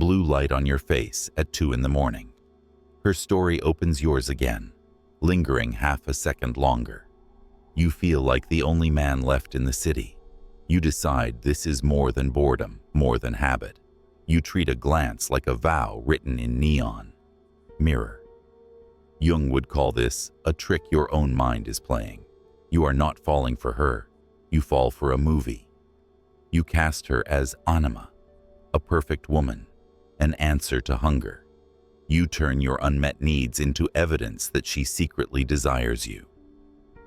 Blue light on your face at 2 in the morning. Her story opens yours again, lingering half a second longer. You feel like the only man left in the city. You decide this is more than boredom, more than habit. You treat a glance like a vow written in neon. Mirror. Jung would call this a trick your own mind is playing. You are not falling for her. You fall for a movie. You cast her as anima, a perfect woman, an answer to hunger. You turn your unmet needs into evidence that she secretly desires you.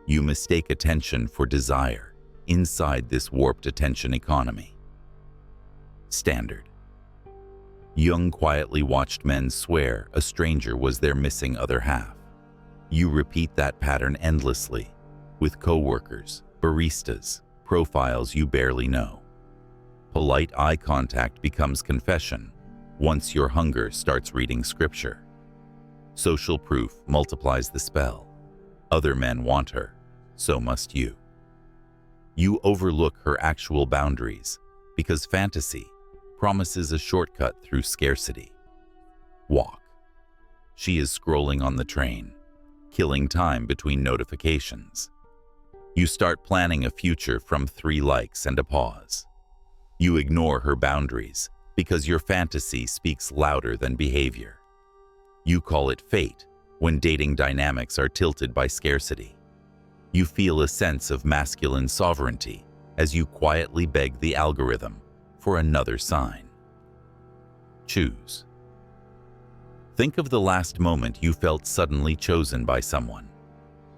You mistake attention for desire inside this warped attention economy. Standard. Jung quietly watched men swear a stranger was their missing other half. You repeat that pattern endlessly, with coworkers, baristas, profiles you barely know. Polite eye contact becomes confession once your hunger starts reading scripture. Social proof multiplies the spell. Other men want her, so must you. You overlook her actual boundaries because fantasy promises a shortcut through scarcity. Walk. She is scrolling on the train, killing time between notifications. You start planning a future from 3 likes and a pause. You ignore her boundaries because your fantasy speaks louder than behavior. You call it fate when dating dynamics are tilted by scarcity. You feel a sense of masculine sovereignty as you quietly beg the algorithm for another sign. Choose. Think of the last moment you felt suddenly chosen by someone.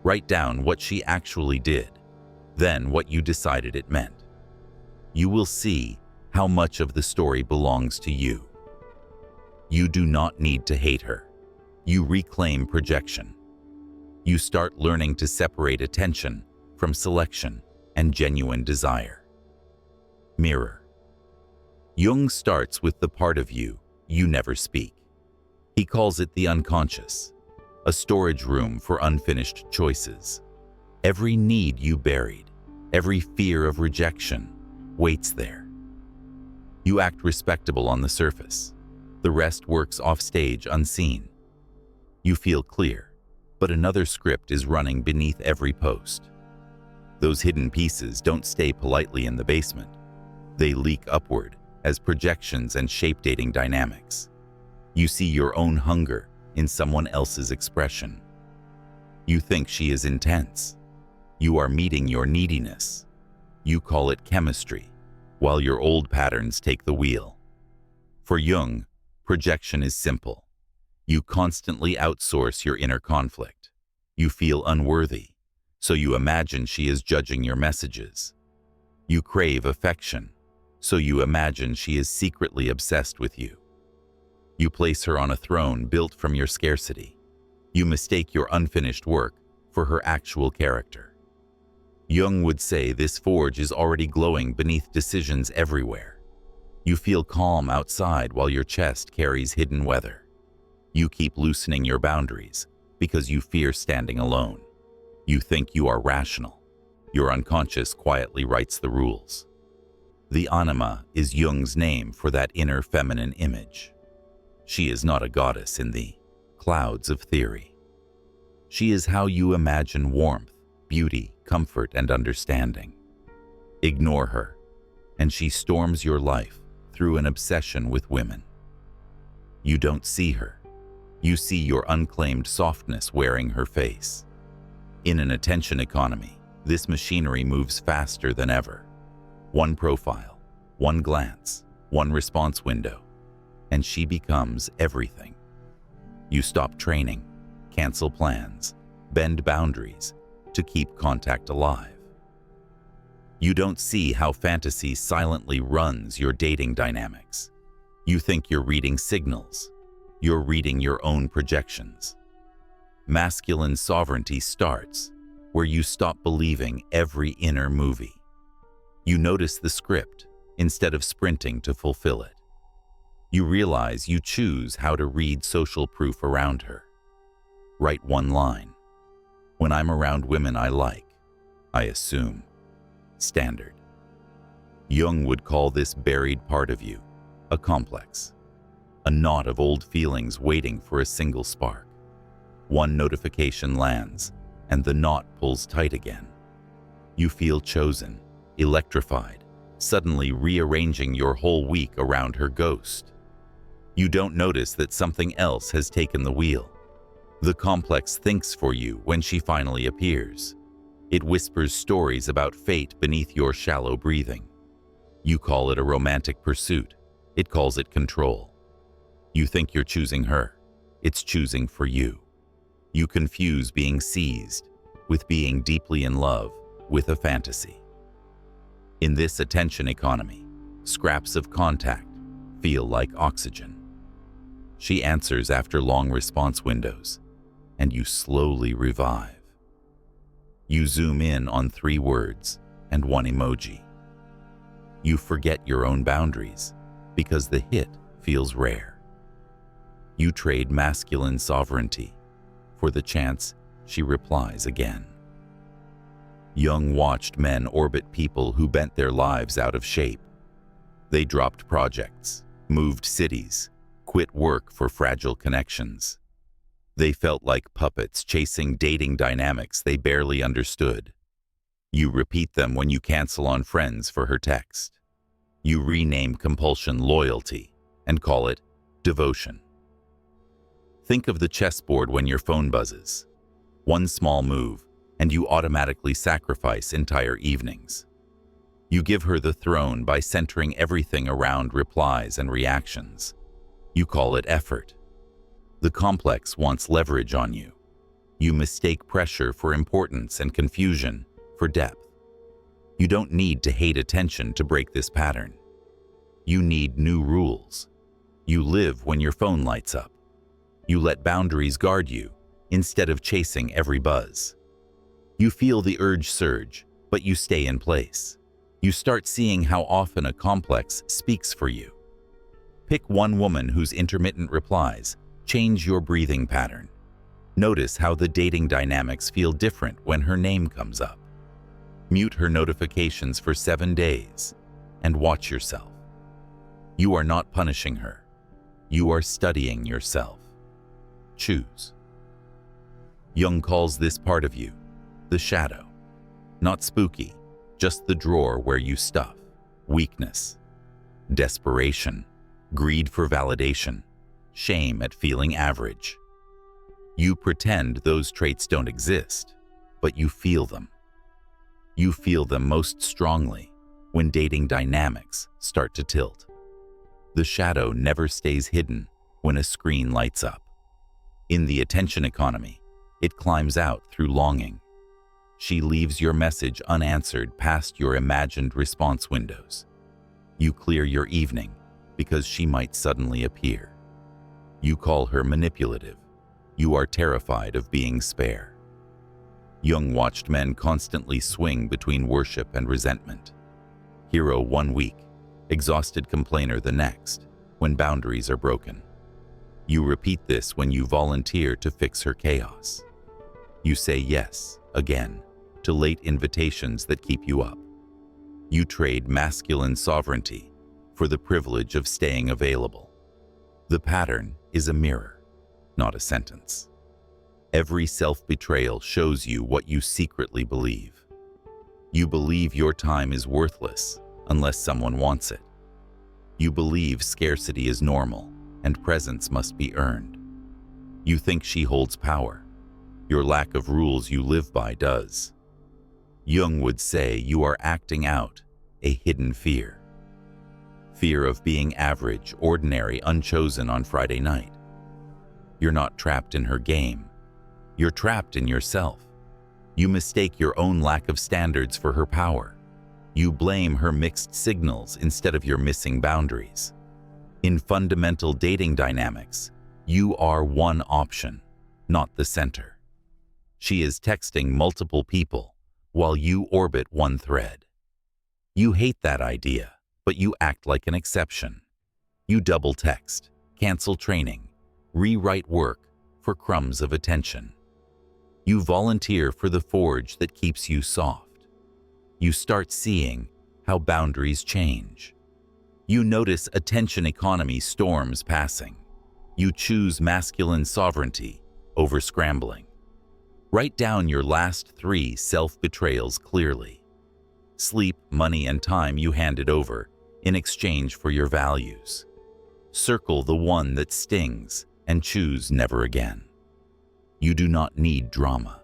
Write down what she actually did, then what you decided it meant. You will see how much of the story belongs to you. You do not need to hate her. You reclaim projection. You start learning to separate attention from selection and genuine desire. Mirror. Jung starts with the part of you never speak. He calls it the unconscious, a storage room for unfinished choices. Every need you buried, every fear of rejection, waits there. You act respectable on the surface. The rest works offstage unseen. You feel clear, but another script is running beneath every post. Those hidden pieces don't stay politely in the basement. They leak upward as projections and shape-dating dynamics. You see your own hunger in someone else's expression. You think she is intense. You are meeting your neediness. You call it chemistry, while your old patterns take the wheel. For Jung, projection is simple. You constantly outsource your inner conflict. You feel unworthy, so you imagine she is judging your messages. You crave affection, so you imagine she is secretly obsessed with you. You place her on a throne built from your scarcity. You mistake your unfinished work for her actual character. Jung would say this forge is already glowing beneath decisions everywhere. You feel calm outside while your chest carries hidden weather. You keep loosening your boundaries because you fear standing alone. You think you are rational. Your unconscious quietly writes the rules. The anima is Jung's name for that inner feminine image. She is not a goddess in the clouds of theory. She is how you imagine warmth, beauty, comfort, and understanding. Ignore her, and she storms your life through an obsession with women. You don't see her. You see your unclaimed softness wearing her face. In an attention economy, this machinery moves faster than ever. One profile, one glance, one response window, and she becomes everything. You stop training, cancel plans, bend boundaries to keep contact alive. You don't see how fantasy silently runs your dating dynamics. You think you're reading signals. You're reading your own projections. Masculine sovereignty starts where you stop believing every inner movie. You notice the script instead of sprinting to fulfill it. You realize you choose how to read social proof around her. Write one line. When I'm around women I like, I assume. Standard. Jung would call this buried part of you a complex. a knot of old feelings waiting for a single spark. One notification lands, and the knot pulls tight again. You feel chosen, electrified, suddenly rearranging your whole week around her ghost. You don't notice that something else has taken the wheel. The complex thinks for you when she finally appears. It whispers stories about fate beneath your shallow breathing. You call it a romantic pursuit. It calls it control. You think you're choosing her. It's choosing for you. You confuse being seized with being deeply in love with a fantasy. In this attention economy, scraps of contact feel like oxygen. She answers after long response windows, and you slowly revive. You zoom in on 3 words and 1 emoji. You forget your own boundaries because the hit feels rare. You trade masculine sovereignty for the chance she replies again. Jung watched men orbit people who bent their lives out of shape. They dropped projects, moved cities, quit work for fragile connections. They felt like puppets chasing dating dynamics they barely understood. You repeat them when you cancel on friends for her text. You rename compulsion loyalty and call it devotion. Think of the chessboard when your phone buzzes. One small move, and you automatically sacrifice entire evenings. You give her the throne by centering everything around replies and reactions. You call it effort. The complex wants leverage on you. You mistake pressure for importance and confusion for depth. You don't need to hate attention to break this pattern. You need new rules. You live when your phone lights up. You let boundaries guard you instead of chasing every buzz. You feel the urge surge, but you stay in place. You start seeing how often a complex speaks for you. Pick one woman whose intermittent replies change your breathing pattern. Notice how the dating dynamics feel different when her name comes up. Mute her notifications for 7 days and watch yourself. You are not punishing her. You are studying yourself. Choose. Jung calls this part of you the shadow. Not spooky, just the drawer where you stuff weakness, desperation, greed for validation, shame at feeling average. You pretend those traits don't exist, but you feel them. You feel them most strongly when dating dynamics start to tilt. The shadow never stays hidden when a screen lights up. In the attention economy, it climbs out through longing. She leaves your message unanswered past your imagined response windows. You clear your evening because she might suddenly appear. You call her manipulative. You are terrified of being spare. Jung watched men constantly swing between worship and resentment. Hero 1 week, exhausted complainer the next, when boundaries are broken. You repeat this when you volunteer to fix her chaos. You say yes, again, to late invitations that keep you up. You trade masculine sovereignty for the privilege of staying available. The pattern is a mirror, not a sentence. Every self-betrayal shows you what you secretly believe. You believe your time is worthless unless someone wants it. You believe scarcity is normal and presence must be earned. You think she holds power. Your lack of rules you live by does. Jung would say you are acting out a hidden fear. Fear of being average, ordinary, unchosen on Friday night. You're not trapped in her game. You're trapped in yourself. You mistake your own lack of standards for her power. You blame her mixed signals instead of your missing boundaries. In fundamental dating dynamics, you are one option, not the center. She is texting multiple people while you orbit one thread. You hate that idea, but you act like an exception. You double text, cancel training, rewrite work for crumbs of attention. You volunteer for the forge that keeps you soft. You start seeing how boundaries change. You notice attention economy storms passing. You choose masculine sovereignty over scrambling. Write down your last 3 self-betrayals clearly. Sleep, money, and time you handed over in exchange for your values. Circle the one that stings and choose never again. You do not need drama.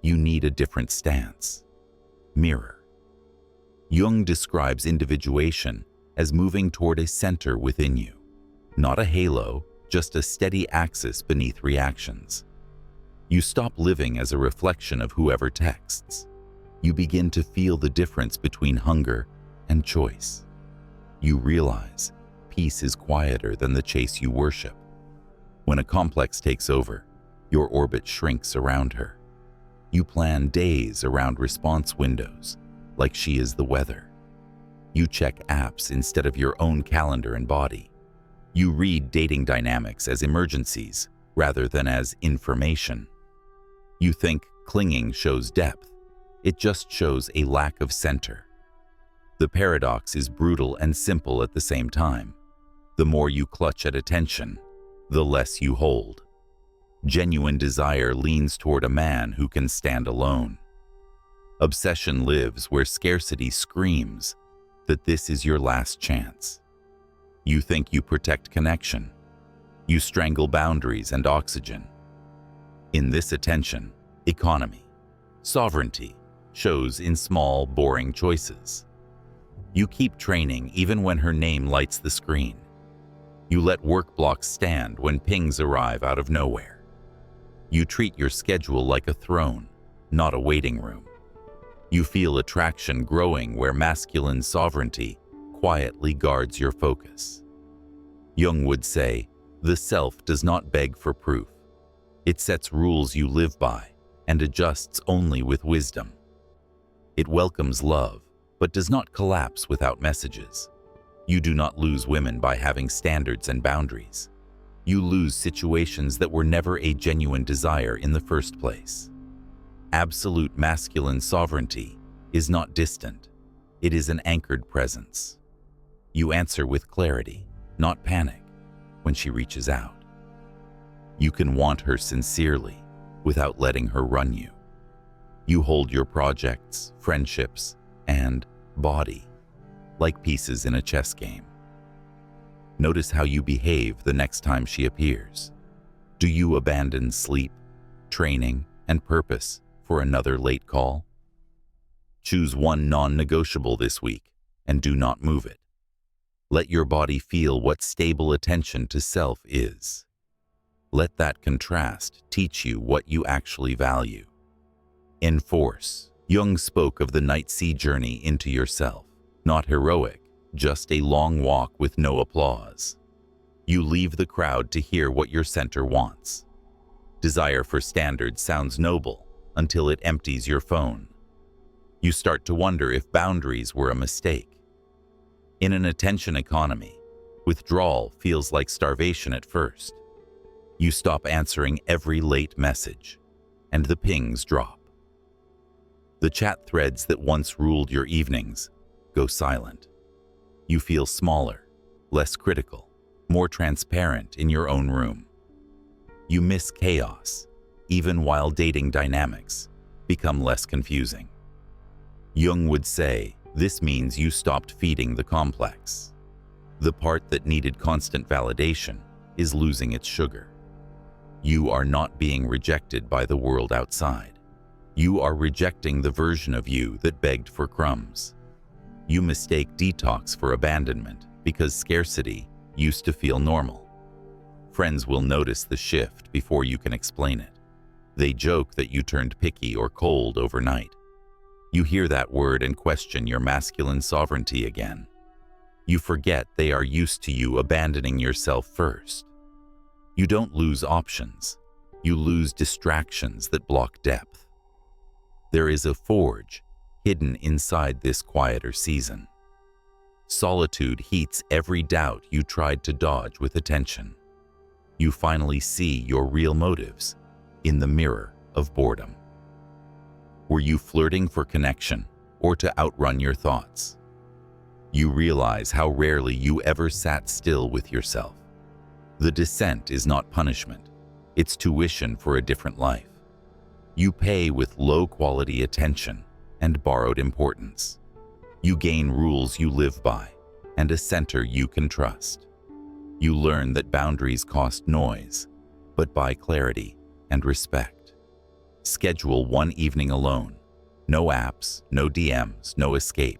You need a different stance. Mirror. Jung describes individuation as moving toward a center within you. Not a halo, just a steady axis beneath reactions. You stop living as a reflection of whoever texts. You begin to feel the difference between hunger and choice. You realize peace is quieter than the chase you worship. When a complex takes over, your orbit shrinks around her. You plan days around response windows, like she is the weather. You check apps instead of your own calendar and body. You read dating dynamics as emergencies rather than as information. You think clinging shows depth. It just shows a lack of center. The paradox is brutal and simple at the same time. The more you clutch at attention, the less you hold. Genuine desire leans toward a man who can stand alone. Obsession lives where scarcity screams that this is your last chance. You think you protect connection. You strangle boundaries and oxygen. In this attention, economy, sovereignty shows in small, boring choices. You keep training even when her name lights the screen. You let work blocks stand when pings arrive out of nowhere. You treat your schedule like a throne, not a waiting room. You feel attraction growing where masculine sovereignty quietly guards your focus. Jung would say, the self does not beg for proof. It sets rules you live by and adjusts only with wisdom. It welcomes love, but does not collapse without messages. You do not lose women by having standards and boundaries. You lose situations that were never a genuine desire in the first place. Absolute masculine sovereignty is not distant. It is an anchored presence. You answer with clarity, not panic, when she reaches out. You can want her sincerely without letting her run you. You hold your projects, friendships, and body like pieces in a chess game. Notice how you behave the next time she appears. Do you abandon sleep, training, and purpose for another late call? Choose one non-negotiable this week and do not move it. Let your body feel what stable attention to self is. Let that contrast teach you what you actually value. Enforce. Jung spoke of the night sea journey into yourself. Not heroic, just a long walk with no applause. You leave the crowd to hear what your center wants. Desire for standards sounds noble until it empties your phone. You start to wonder if boundaries were a mistake. In an attention economy, withdrawal feels like starvation at first. You stop answering every late message, and the pings drop. The chat threads that once ruled your evenings go silent. You feel smaller, less critical, more transparent in your own room. You miss chaos, even while dating dynamics become less confusing. Jung would say, this means you stopped feeding the complex. The part that needed constant validation is losing its sugar. You are not being rejected by the world outside. You are rejecting the version of you that begged for crumbs. You mistake detox for abandonment because scarcity used to feel normal. Friends will notice the shift before you can explain it. They joke that you turned picky or cold overnight. You hear that word and question your masculine sovereignty again. You forget they are used to you abandoning yourself first. You don't lose options. You lose distractions that block depth. There is a forge hidden inside this quieter season. Solitude heats every doubt you tried to dodge with attention. You finally see your real motives in the mirror of boredom. Were you flirting for connection or to outrun your thoughts? You realize how rarely you ever sat still with yourself. The descent is not punishment. It's tuition for a different life. You pay with low-quality attention and borrowed importance. You gain rules you live by and a center you can trust. You learn that boundaries cost noise, but buy clarity and respect. Schedule one evening alone. No apps, no DMs, no escape.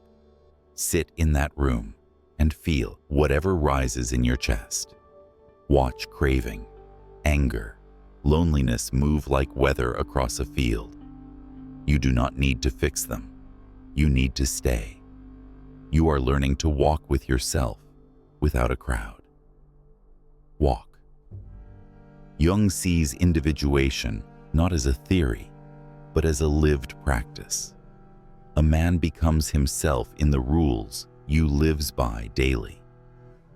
Sit in that room and feel whatever rises in your chest. Watch craving, anger, loneliness move like weather across a field. You do not need to fix them. You need to stay. You are learning to walk with yourself without a crowd. Walk. Jung sees individuation not as a theory, but as a lived practice. A man becomes himself in the rules you lives by daily,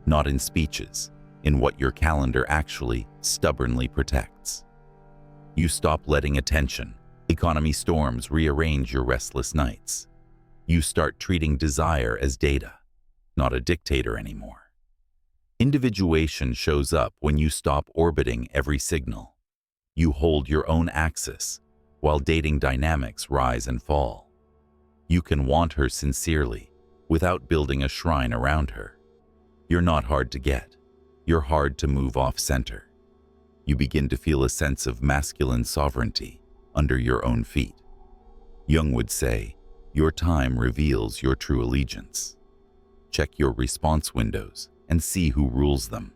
not in speeches, in what your calendar actually stubbornly protects. You stop letting attention, economy storms rearrange your restless nights. You start treating desire as data, not a dictator anymore. Individuation shows up when you stop orbiting every signal. You hold your own axis, while dating dynamics rise and fall. You can want her sincerely, without building a shrine around her. You're not hard to get. You're hard to move off center. You begin to feel a sense of masculine sovereignty under your own feet. Jung would say, your time reveals your true allegiance. Check your response windows and see who rules them.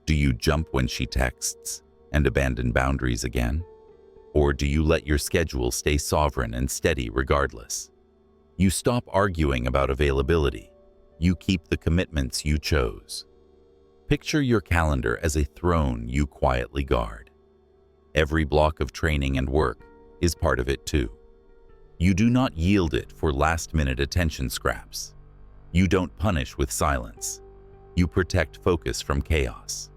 Do you jump when she texts and abandon boundaries again? Or do you let your schedule stay sovereign and steady regardless? You stop arguing about availability. You keep the commitments you chose. Picture your calendar as a throne you quietly guard. Every block of training and work is part of it too. You do not yield it for last-minute attention scraps. You don't punish with silence. You protect focus from chaos.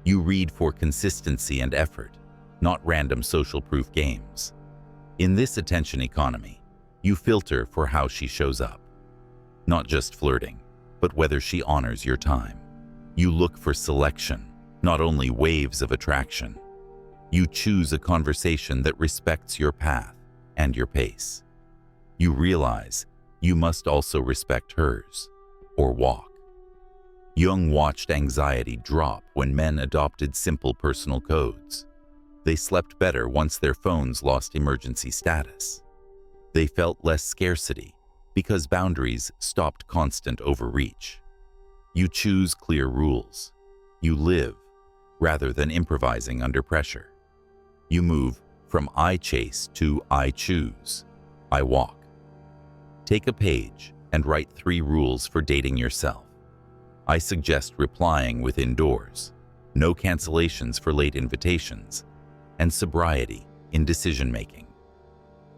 You read for consistency and effort, not random social proof games. In this attention economy, you filter for how she shows up. Not just flirting, but whether she honors your time. You look for selection, not only waves of attraction. You choose a conversation that respects your path and your pace. You realize you must also respect hers, or walk. Jung watched anxiety drop when men adopted simple personal codes. They slept better once their phones lost emergency status. They felt less scarcity because boundaries stopped constant overreach. You choose clear rules. You live rather than improvising under pressure. You move from I chase to I choose. I walk. Take a page and write 3 rules for dating yourself. I suggest replying within doors, no cancellations for late invitations, and sobriety in decision-making.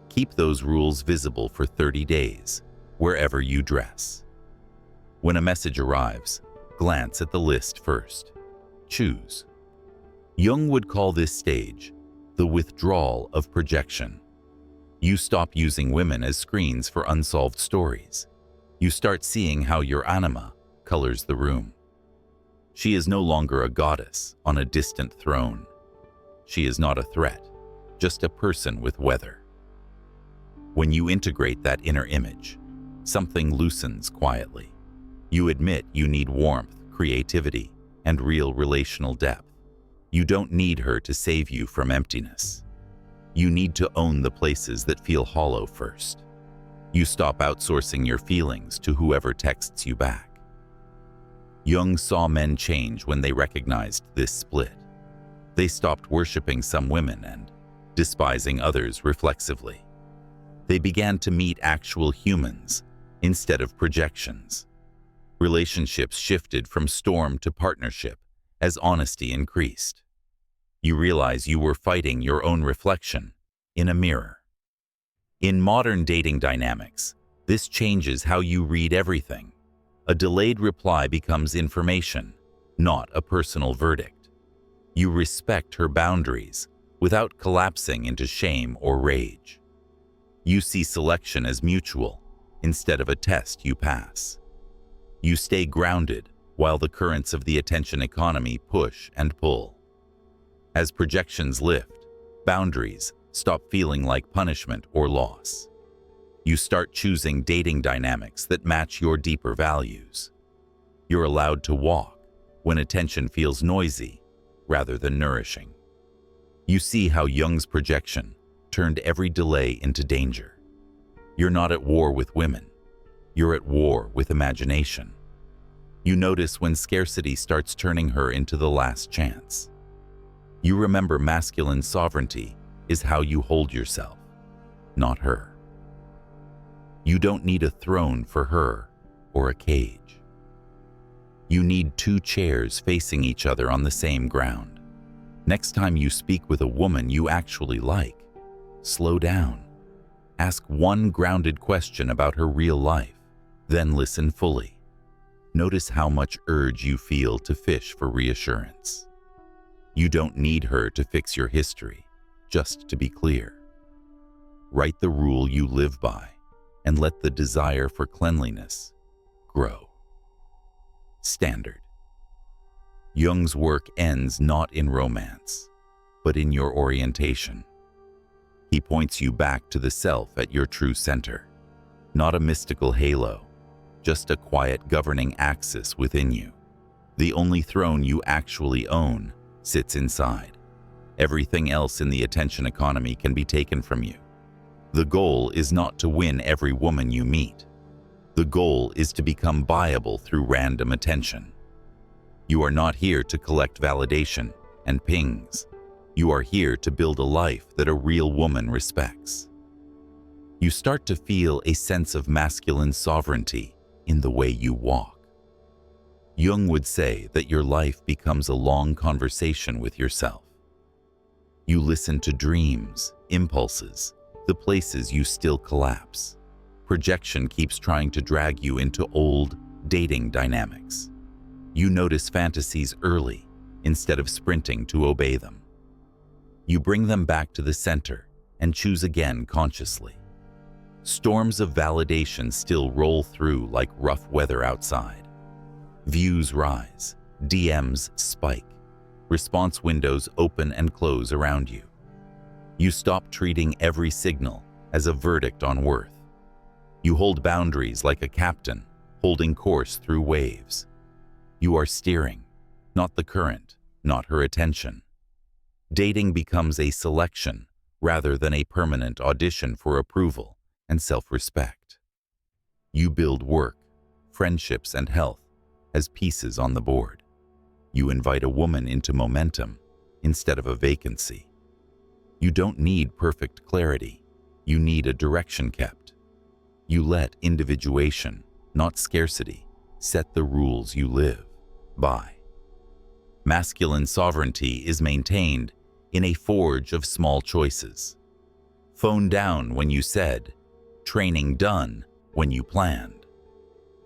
Keep those rules visible for 30 days, wherever you dress. When a message arrives, glance at the list first. Choose. Jung would call this stage the withdrawal of projection. You stop using women as screens for unsolved stories. You start seeing how your anima colors the room. She is no longer a goddess on a distant throne. She is not a threat, just a person with weather. When you integrate that inner image, something loosens quietly. You admit you need warmth, creativity, and real relational depth. You don't need her to save you from emptiness. You need to own the places that feel hollow first. You stop outsourcing your feelings to whoever texts you back. Jung saw men change when they recognized this split. They stopped worshiping some women and despising others reflexively. They began to meet actual humans instead of projections. Relationships shifted from storm to partnership as honesty increased. You realize you were fighting your own reflection in a mirror. In modern dating dynamics, this changes how you read everything. A delayed reply becomes information, not a personal verdict. You respect her boundaries without collapsing into shame or rage. You see selection as mutual instead of a test you pass. You stay grounded while the currents of the attention economy push and pull. As projections lift, boundaries stop feeling like punishment or loss. You start choosing dating dynamics that match your deeper values. You're allowed to walk when attention feels noisy rather than nourishing. You see how Jung's projection turned every delay into danger. You're not at war with women. You're at war with imagination. You notice when scarcity starts turning her into the last chance. You remember masculine sovereignty is how you hold yourself, not her. You don't need a throne for her or a cage. You need two chairs facing each other on the same ground. Next time you speak with a woman you actually like, slow down. Ask one grounded question about her real life, then listen fully. Notice how much urge you feel to fish for reassurance. You don't need her to fix your history, just to be clear. Write the rule you live by and let the desire for cleanliness grow. Standard. Jung's work ends not in romance, but in your orientation. He points you back to the self at your true center, not a mystical halo, just a quiet governing axis within you. The only throne you actually own sits inside. Everything else in the attention economy can be taken from you. The goal is not to win every woman you meet. The goal is to become buyable through random attention. You are not here to collect validation and pings. You are here to build a life that a real woman respects. You start to feel a sense of masculine sovereignty in the way you walk. Jung would say that your life becomes a long conversation with yourself. You listen to dreams, impulses, the places you still collapse. Projection keeps trying to drag you into old, dating dynamics. You notice fantasies early instead of sprinting to obey them. You bring them back to the center and choose again consciously. Storms of validation still roll through like rough weather outside. Views rise, DMs spike, response windows open and close around you. You stop treating every signal as a verdict on worth. You hold boundaries like a captain, holding course through waves. You are steering, not the current, not her attention. Dating becomes a selection rather than a permanent audition for approval and self-respect. You build work, friendships, and health as pieces on the board. You invite a woman into momentum instead of a vacancy. You don't need perfect clarity. You need a direction kept. You let individuation, not scarcity, set the rules you live by. Masculine sovereignty is maintained in a forge of small choices. Phone down when you said, training done when you planned.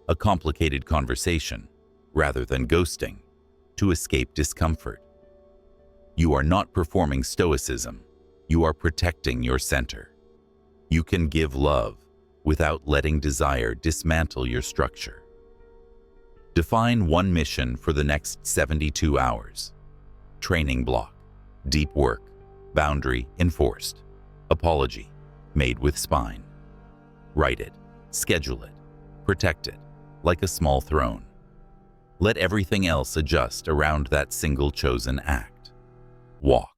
A complicated conversation rather than ghosting to escape discomfort. You are not performing stoicism. You are protecting your center. You can give love without letting desire dismantle your structure. Define one mission for the next 72 hours. Training block, deep work, boundary enforced, apology made with spine. Write it, schedule it, protect it like a small throne. Let everything else adjust around that single chosen act. Walk.